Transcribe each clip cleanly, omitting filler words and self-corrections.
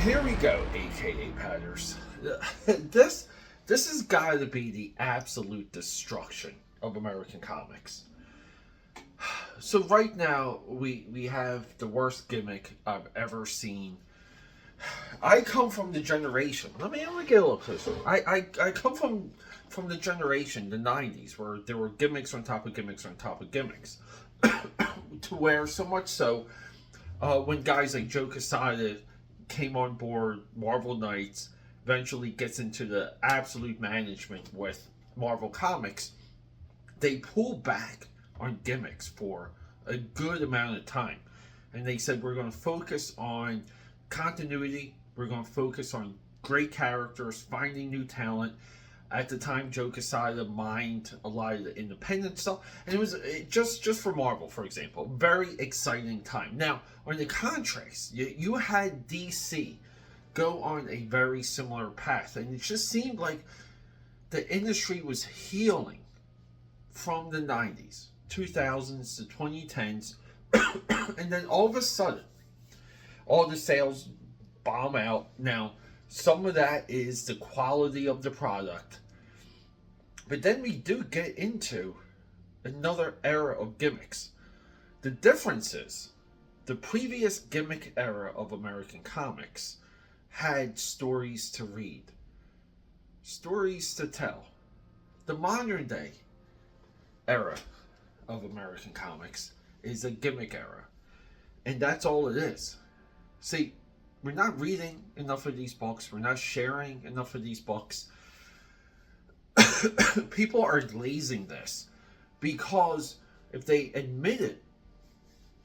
Here we go, AKAPADers. This this has got to be the absolute destruction of American comics. So right now we have the worst gimmick I've ever seen. I come from the generation. Let me get a little closer. I come from the generation, the '90s, where there were gimmicks on top of gimmicks on top of gimmicks, to where so much so when guys like Joe Quesada came on board, Marvel Knights eventually gets into the absolute management with Marvel Comics, they pulled back on gimmicks for a good amount of time. And they said, we're going to focus on continuity, we're going to focus on great characters, finding new talent. At the time, Joe Quesada mined a lot of the independent stuff, and just for Marvel, for example, very exciting time. Now, on the contrast, you had DC go on a very similar path, and it just seemed like the industry was healing from the 90s, 2000s, the 2010s, and then all of a sudden, all the sales bomb out. Now, some of that is the quality of the product. But then we do get into another era of gimmicks. The difference is the previous gimmick era of American comics had stories to read, stories to tell. The modern day era of American comics is a gimmick era. And that's all it is. See, we're not reading enough of these books. We're not sharing enough of these books. People are glazing this because if they admitted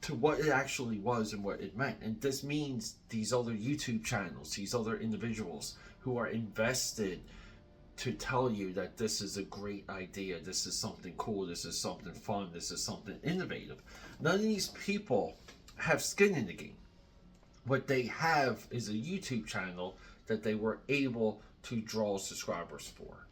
to what it actually was and what it meant, and this means these other YouTube channels, these other individuals who are invested to tell you that this is a great idea, this is something cool, this is something fun, this is something innovative. None of these people have skin in the game. What they have is a YouTube channel that they were able to draw subscribers for.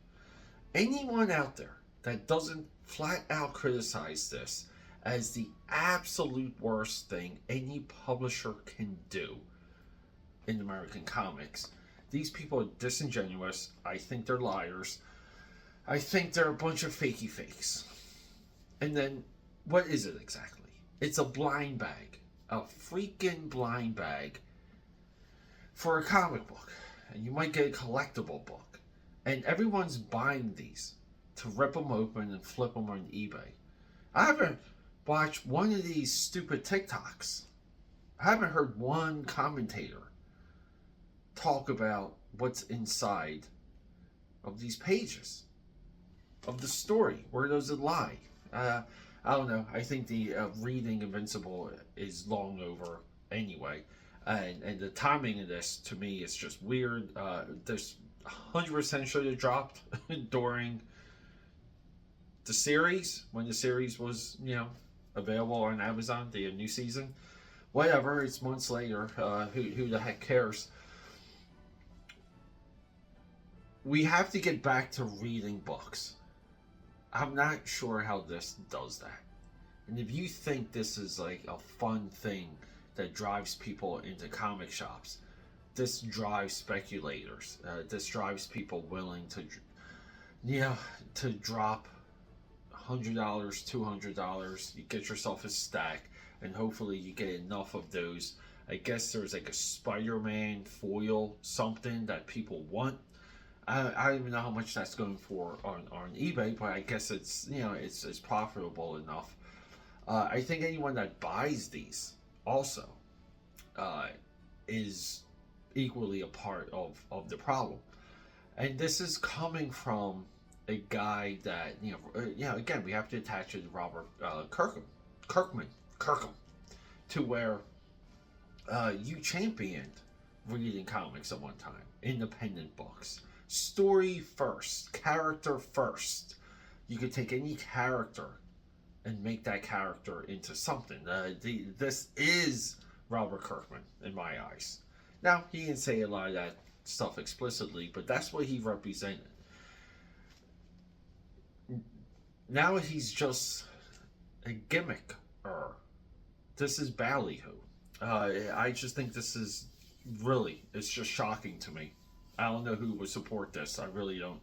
Anyone out there that doesn't flat out criticize this as the absolute worst thing any publisher can do in American comics, these people are disingenuous. I think they're liars. I think they're a bunch of fakey fakes. And then, what is it exactly? It's a blind bag. A freaking blind bag for a comic book. And you might get a collectible book. And everyone's buying these to rip them open and flip them on eBay. I haven't watched one of these stupid TikToks. I haven't heard one commentator talk about what's inside of these pages of the story. Where does it lie? I don't know. I think the reading Invincible is long over anyway. And the timing of this, to me, is just weird. This 100% should have dropped during the series, when the series was, available on Amazon, the new season. Whatever, it's months later. Who the heck cares? We have to get back to reading books. I'm not sure how this does that. And if you think this is like a fun thing that drives people into comic shops, this drives speculators. This drives people willing to drop $100, $200. You get yourself a stack, and hopefully you get enough of those. I guess there's like a Spider-Man foil something that people want. I don't even know how much that's going for on eBay, but I guess it's it's profitable enough. I think anyone that buys these also is equally a part of the problem. And this is coming from a guy that, again, we have to attach it to Robert Kirkman, to where you championed reading comics at one time, independent books. Story first, character first. You could take any character and make that character into something. This is Robert Kirkman in my eyes. Now, he didn't say a lot of that stuff explicitly, but that's what he represented. Now he's just a gimmick. This is ballyhoo. I just think this is really, it's just shocking to me. I don't know who would support this. I really don't.